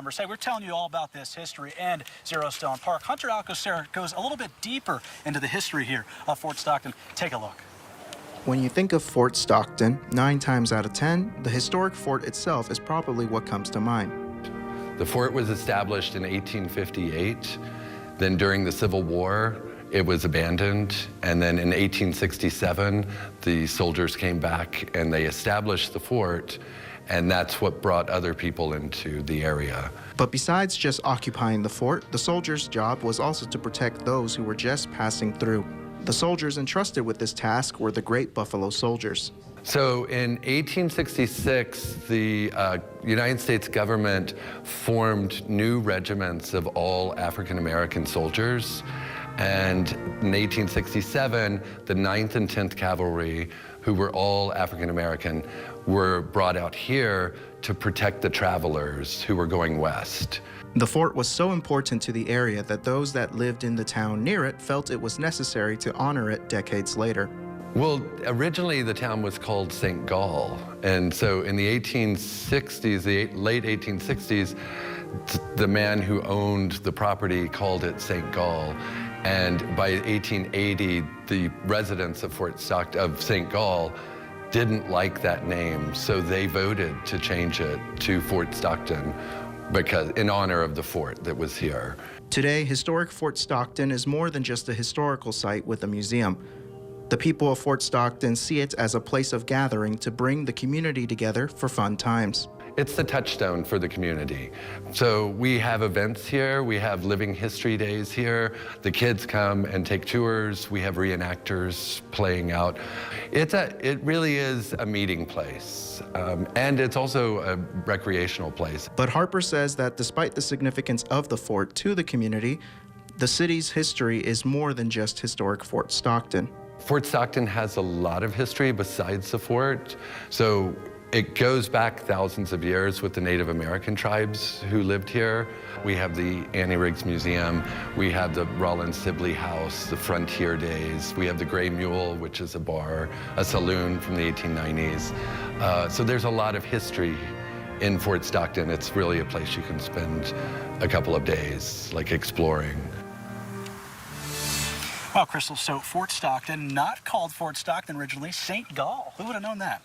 Hey, we're telling you all about this history and Zero Stone Park. Hunter Alcocer goes a little bit deeper into the history here of Fort Stockton. Take a look. When you think of Fort Stockton, 9 times out of 10, the historic fort itself is probably what comes to mind. The fort was established in 1858. Then during the Civil War, it was abandoned. And then in 1867, the soldiers came back and they established the fort. And that's what brought other people into the area. But besides just occupying the fort, the soldiers' job was also to protect those who were just passing through. The soldiers entrusted with this task were the Great Buffalo Soldiers. So in 1866, the United States government formed new regiments of all African-American soldiers. And in 1867, the 9th and 10th Cavalry, who were all African-American, were brought out here to protect the travelers who were going west. The fort was so important to the area that those that lived in the town near it felt it was necessary to honor it decades later. Well, originally the town was called St. Gall. And so in the 1860s, the late 1860s, the man who owned the property called it St. Gall. And by 1880, the residents of St. Gall didn't like that name, so they voted to change it to Fort Stockton because in honor of the fort that was here. Today, historic Fort Stockton is more than just a historical site with a museum. The people of Fort Stockton see it as a place of gathering to bring the community together for fun times. It's the touchstone for the community. So we have events here, we have living history days here, the kids come and take tours, we have reenactors playing out. It really is a meeting place, and it's also a recreational place. But Harper says that despite the significance of the fort to the community, the city's history is more than just historic Fort Stockton. Fort Stockton has a lot of history besides the fort. So it goes back thousands of years with the Native American tribes who lived here. We have the Annie Riggs Museum, we have the Rollins Sibley House, the Frontier Days, we have the Gray Mule, which is a bar, a saloon from the 1890s. So there's a lot of history in Fort Stockton. It's really a place you can spend a couple of days, like exploring. Well, Crystal, so Fort Stockton, not called Fort Stockton originally, St. Gall. Who would have known that?